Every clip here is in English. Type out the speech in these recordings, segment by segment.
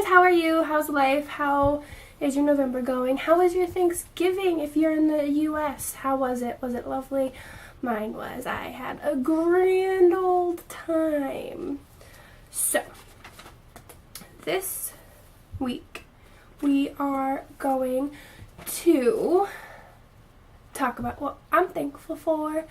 guys, how are you? How's life? How is your November going? How was your Thanksgiving if you're in the US? How was it? Was it lovely? Mine was. I had a grand old time. So, this week we are going to talk about what I'm thankful for.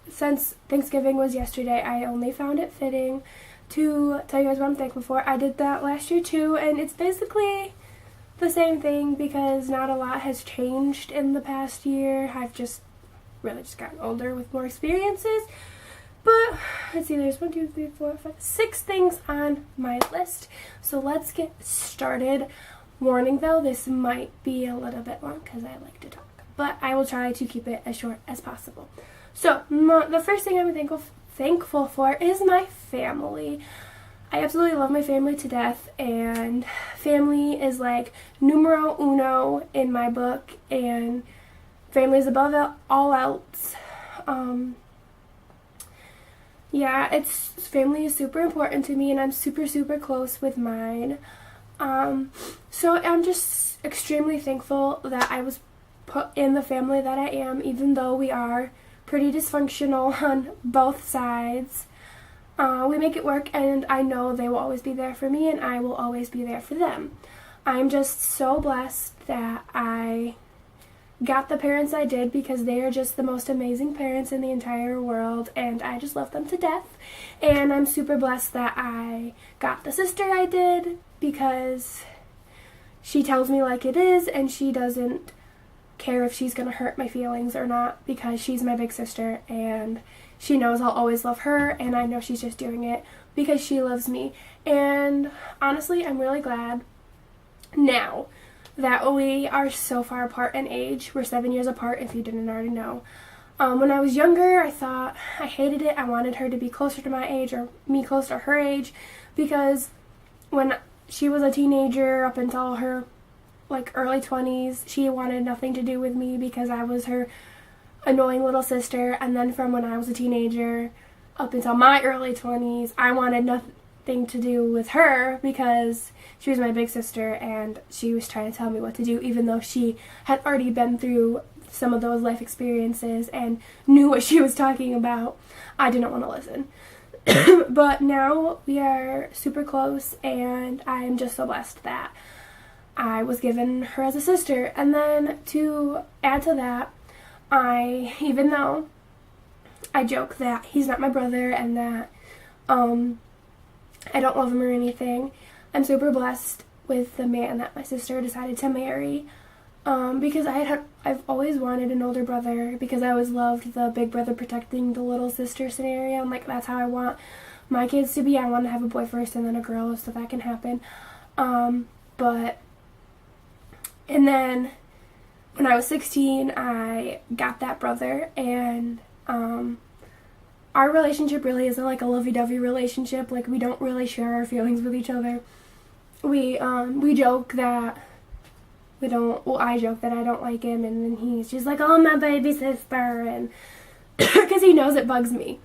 Since Thanksgiving was yesterday, I only found it fitting to tell you guys what I'm thankful for. I did that last year too, and it's basically the same thing because not a lot has changed in the past year. I've just gotten older with more experiences. But let's see, there's 1, 2, 3, 4, 5, 6 things on my list. So let's get started. Warning though, this might be a little bit long because I like to talk, but I will try to keep it as short as possible. So the first thing I'm thankful for is my family. I absolutely love my family to death, and family is like numero uno in my book, and family is above all else. Family is super important to me, and I'm super close with mine. So I'm just extremely thankful that I was put in the family that I am, even though we are pretty dysfunctional on both sides. We make it work, and I know they will always be there for me, and I will always be there for them. I'm just so blessed that I got the parents I did because they are just the most amazing parents in the entire world, and I just love them to death. And I'm super blessed that I got the sister I did because she tells me like it is, and she doesn't care if she's gonna hurt my feelings or not because she's my big sister, and she knows I'll always love her, and I know she's just doing it because she loves me. And honestly, I'm really glad now that we are so far apart in age. We're 7 years apart, if you didn't already know. When I was younger, I thought I hated it. I wanted her to be closer to my age, or me closer to her age, because when she was a teenager up until her early 20s, she wanted nothing to do with me because I was her annoying little sister. And then from when I was a teenager up until my early 20s, I wanted nothing to do with her because she was my big sister and she was trying to tell me what to do, even though she had already been through some of those life experiences and knew what she was talking about. I didn't want to listen. But now we are super close, and I am just so blessed that I was given her as a sister. And then to add to that, even though I joke that he's not my brother and that I don't love him or anything, I'm super blessed with the man that my sister decided to marry, because I've always wanted an older brother because I always loved the big brother protecting the little sister scenario. I'm like, that's how I want my kids to be. I want to have a boy first and then a girl so that can happen. And then when I was 16, I got that brother, and our relationship really isn't like a lovey-dovey relationship. Like, we don't really share our feelings with each other. We joke that I joke that I don't like him, and then he's just like, oh, my baby sister, and because he knows it bugs me.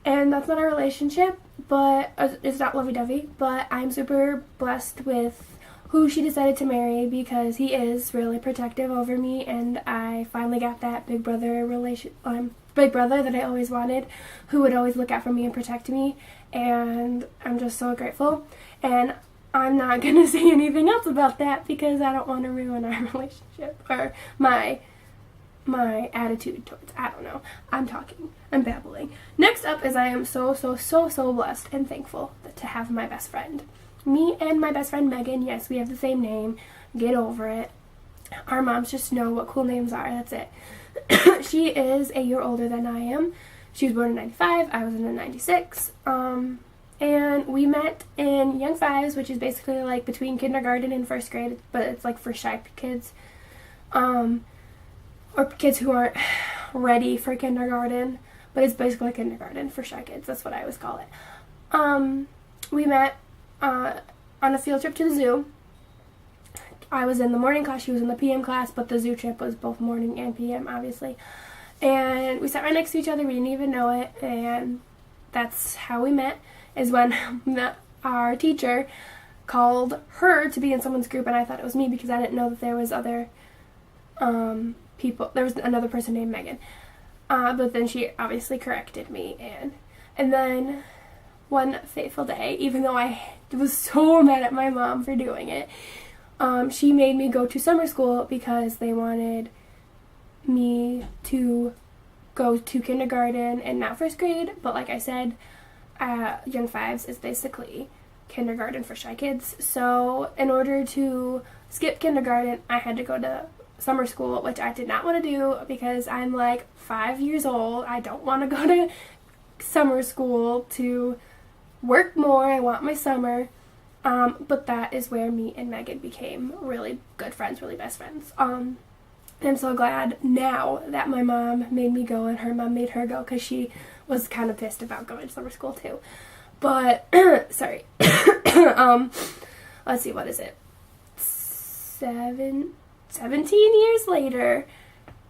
And that's not our relationship, but it's not lovey-dovey, but I'm super blessed with who she decided to marry because he is really protective over me, and I finally got that big brother that I always wanted, who would always look out for me and protect me, and I'm just so grateful. And I'm not going to say anything else about that because I don't want to ruin our relationship or my attitude towards, I don't know. I'm babbling. Next up is I am so blessed and thankful to have my best friend. Me and my best friend Megan, yes, we have the same name. Get over it. Our moms just know what cool names are. That's it. She is a year older than I am. She was born in 95. I was in 96. And we met in Young Fives, which is basically like between kindergarten and first grade, but it's like for shy kids. Or kids who aren't ready for kindergarten, but it's basically kindergarten for shy kids. That's what I always call it. We met on a field trip to the zoo. I was in the morning class, she was in the PM class, but the zoo trip was both morning and PM, obviously. And we sat right next to each other, we didn't even know it, and that's how we met, is when our teacher called her to be in someone's group, and I thought it was me because I didn't know that there was other people. There was another person named Megan. But then she obviously corrected me, and then one fateful day, even though I was so mad at my mom for doing it, she made me go to summer school because they wanted me to go to kindergarten and not first grade. But like I said, Young Fives is basically kindergarten for shy kids. So in order to skip kindergarten, I had to go to summer school, which I did not want to do because I'm like 5 years old. I don't want to go to summer school to work more. I want my summer. But that is where me and Megan became really good friends, really best friends. I'm so glad now that my mom made me go and her mom made her go because she was kind of pissed about going to summer school too. But, sorry. Let's see, what is it? 17 years later,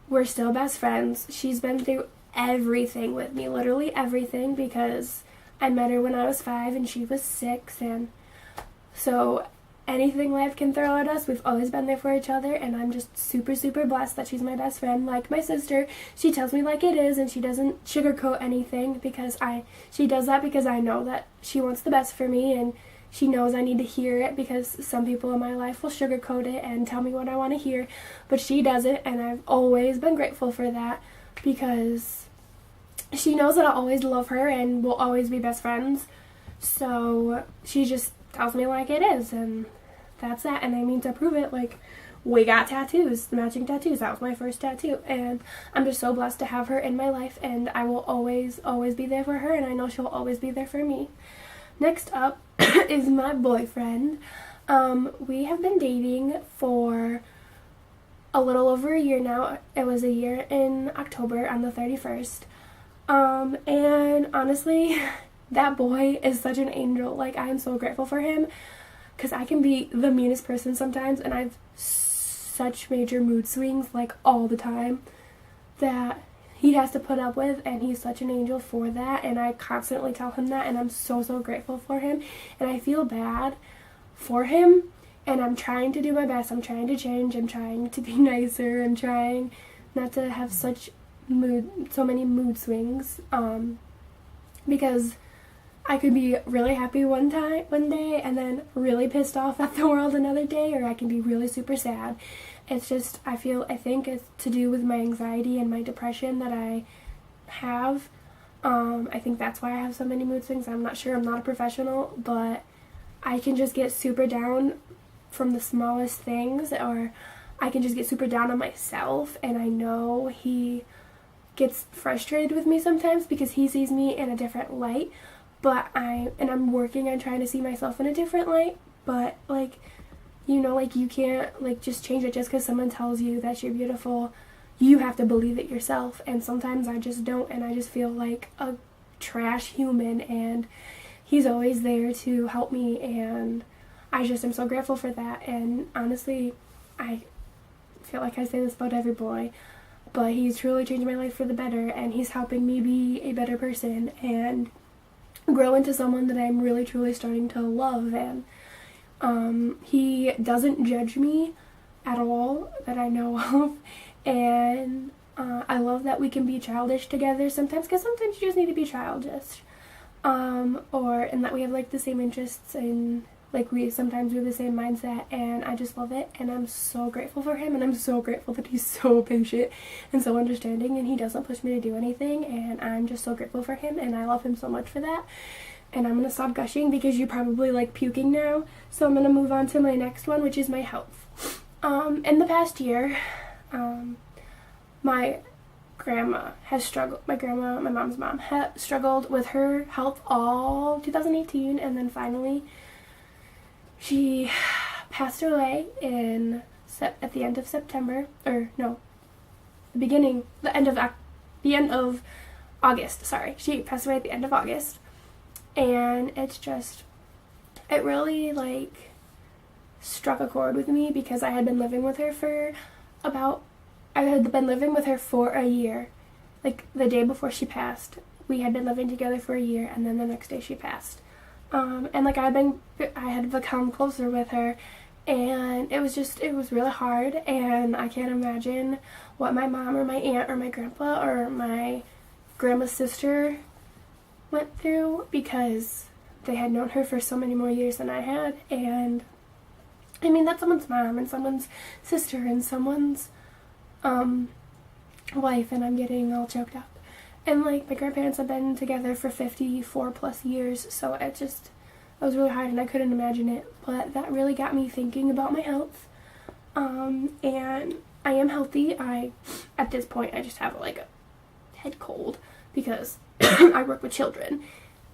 we're still best friends. She's been through everything with me, literally everything, because I met her when I was 5 and she was 6, and so anything life can throw at us, we've always been there for each other, and I'm just super, super blessed that she's my best friend. Like my sister, she tells me like it is, and she doesn't sugarcoat anything because she does that because I know that she wants the best for me, and she knows I need to hear it because some people in my life will sugarcoat it and tell me what I want to hear, but she doesn't, and I've always been grateful for that because she knows that I'll always love her and we'll always be best friends. So she just tells me like it is, and that's that. And I mean to prove it, like, we got tattoos, matching tattoos. That was my first tattoo, and I'm just so blessed to have her in my life, and I will always, always be there for her, and I know she'll always be there for me. Next up is my boyfriend. We have been dating for a little over a year now. It was a year in October on the 31st. And honestly, that boy is such an angel. Like, I am so grateful for him because I can be the meanest person sometimes, and I have such major mood swings, like, all the time, that he has to put up with, and he's such an angel for that, and I constantly tell him that, and I'm so, so grateful for him, and I feel bad for him, and I'm trying to do my best. I'm trying to change. I'm trying to be nicer. I'm trying not to have so many mood swings, because I could be really happy one day and then really pissed off at the world another day, or I can be really super sad. It's just, I think it's to do with my anxiety and my depression that I have. I think that's why I have so many mood swings. I'm not sure. I'm not a professional, but I can just get super down from the smallest things, or I can just get super down on myself, and I know he gets frustrated with me sometimes because he sees me in a different light, but I'm working on trying to see myself in a different light, but, like, you know, like, you can't, like, just change it just because someone tells you that you're beautiful. You have to believe it yourself, and sometimes I just don't, and I just feel like a trash human, and he's always there to help me, and I just am so grateful for that. And honestly, I feel like I say this about every boy, but he's truly changed my life for the better, and he's helping me be a better person and grow into someone that I'm really truly starting to love. And he doesn't judge me at all that I know of, and I love that we can be childish together sometimes, because sometimes you just need to be childish, and that we have, like, the same interests, and, like, we have the same mindset, and I just love it, and I'm so grateful for him, and I'm so grateful that he's so patient and so understanding, and he doesn't push me to do anything, and I'm just so grateful for him, and I love him so much for that. And I'm going to stop gushing because you're probably, like, puking now, so I'm going to move on to my next one, which is my health. In the past year, my mom's mom, has struggled with her health all 2018, and then finally she passed away at the end of September, or no, the end of August, sorry. She passed away at the end of August, and it really, like, struck a chord with me because I had been living with her for a year. Like, the day before she passed, we had been living together for a year, and then the next day she passed. And like I had become closer with her, and it was really hard, and I can't imagine what my mom or my aunt or my grandpa or my grandma's sister went through, because they had known her for so many more years than I had. And I mean, that's someone's mom and someone's sister and someone's wife, and I'm getting all choked up. And like, my grandparents have been together for 54 plus years, so it was really hard, and I couldn't imagine it. But that really got me thinking about my health. And I am healthy. At this point, I just have like a head cold because I work with children.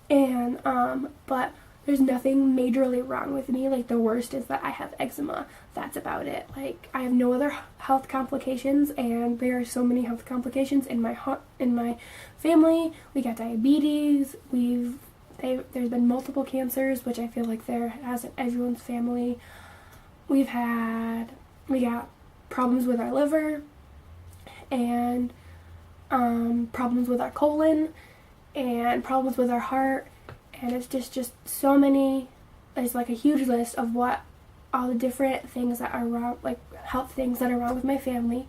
And, but there's nothing majorly wrong with me. Like, the worst is that I have eczema. That's about it. Like, I have no other health complications, and there are so many health complications in my family. We got diabetes. There's been multiple cancers, which I feel like there has in everyone's family. We got problems with our liver, and problems with our colon, and problems with our heart, and it's just so many. There's like a huge list of what all the different things that are wrong, like health things that are wrong with my family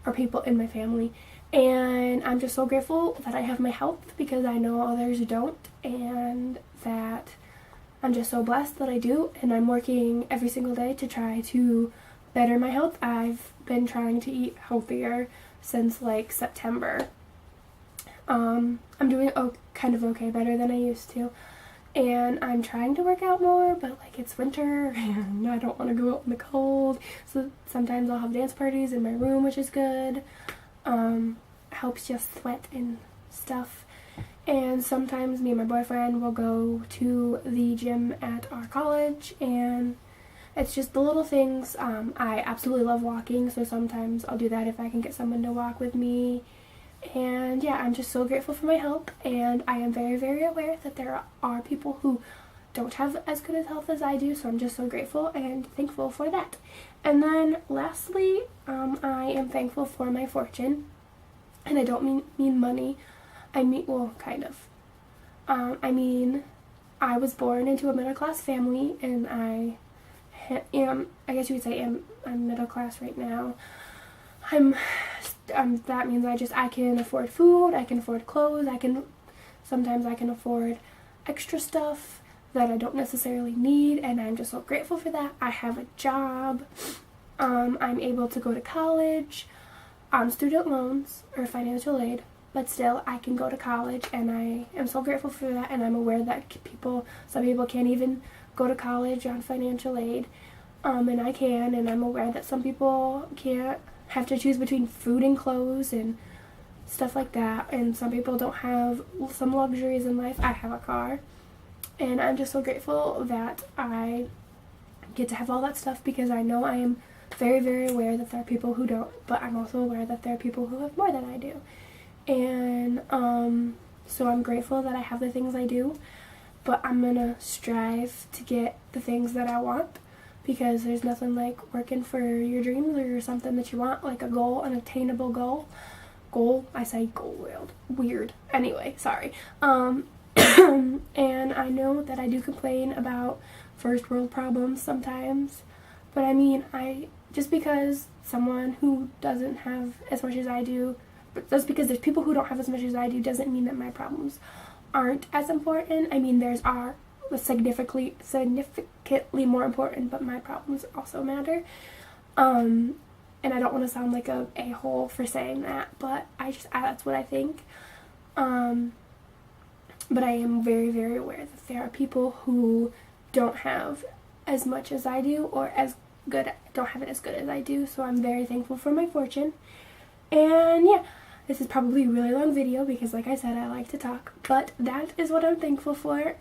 or people in my family. And I'm just so grateful that I have my health, because I know others don't, and that I'm just so blessed that I do, and I'm working every single day to try to better my health. I've been trying to eat healthier since like September. I'm doing kind of okay, better than I used to, and I'm trying to work out more, but like, it's winter and I don't want to go out in the cold, so sometimes I'll have dance parties in my room, which is good. Helps just sweat and stuff. And sometimes me and my boyfriend will go to the gym at our college, and it's just the little things. I absolutely love walking, so sometimes I'll do that if I can get someone to walk with me. And yeah, I'm just so grateful for my health, and I am very, very aware that there are people who don't have as good a health as I do, so I'm just so grateful and thankful for that. And then lastly, I am thankful for my fortune, and I don't mean money. I mean, well, kind of. I mean, I was born into a middle class family, and I guess you would say I'm middle class right now. That means I can afford food, I can afford clothes, sometimes I can afford extra stuff that I don't necessarily need, and I'm just so grateful for that. I have a job, I'm able to go to college on student loans or financial aid, but still I can go to college, and I am so grateful for that. And I'm aware that some people can't even go to college on financial aid, and I can, and I'm aware that some people can't, have to choose between food and clothes and stuff like that, and some people don't have some luxuries in life. I have a car, and I'm just so grateful that I get to have all that stuff, because I know I am very, very aware that there are people who don't, but I'm also aware that there are people who have more than I do. And so I'm grateful that I have the things I do, but I'm gonna strive to get the things that I want, because there's nothing like working for your dreams or something that you want, like a goal, an attainable goal. I say goal, weird. Anyway, sorry. And I know that I do complain about first world problems sometimes, but I mean, just because someone who doesn't have as much as I do, but just because there's people who don't have as much as I do, doesn't mean that my problems aren't as important. I mean, theirs are significantly more important, but my problems also matter. And I don't want to sound like a a-hole for saying that, but that's what I think. But I am very, very aware that there are people who don't have as much as I do, or don't have it as good as I do, so I'm very thankful for my fortune. And yeah, this is probably a really long video, because like I said, I like to talk, but that is what I'm thankful for.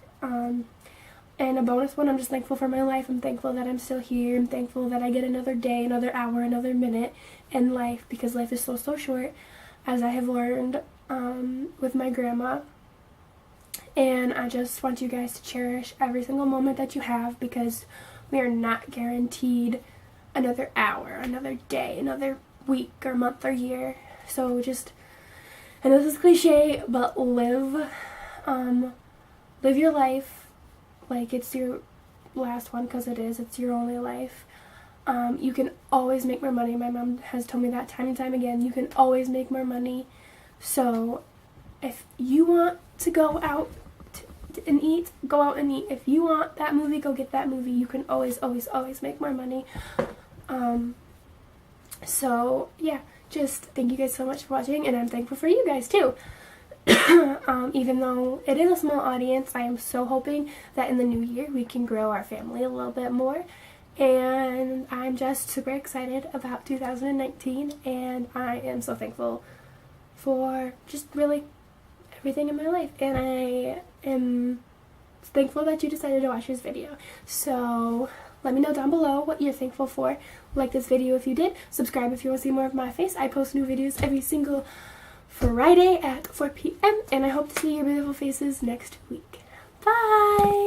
And a bonus one, I'm just thankful for my life. I'm thankful that I'm still here. I'm thankful that I get another day, another hour, another minute in life, because life is so, so short, as I have learned with my grandma. And I just want you guys to cherish every single moment that you have, because we are not guaranteed another hour, another day, another week or month or year. So I know this is cliche, but live your life like it's your last one, because it's your only life. You can always make more money. My mom has told me that time and time again. You can always make more money. So if you want to go out and eat, go out and eat. If you want that movie, go get that movie. You can always make more money. So yeah, just thank you guys so much for watching, and I'm thankful for you guys too. Even though it is a small audience, I am so hoping that in the new year we can grow our family a little bit more. And I'm just super excited about 2019, and I am so thankful for just really everything in my life, and I am thankful that you decided to watch this video. So let me know down below what you're thankful for. Like this video if you did, subscribe if you want to see more of my face. I post new videos every single Friday at 4 p.m. and I hope to see your beautiful faces next week. Bye!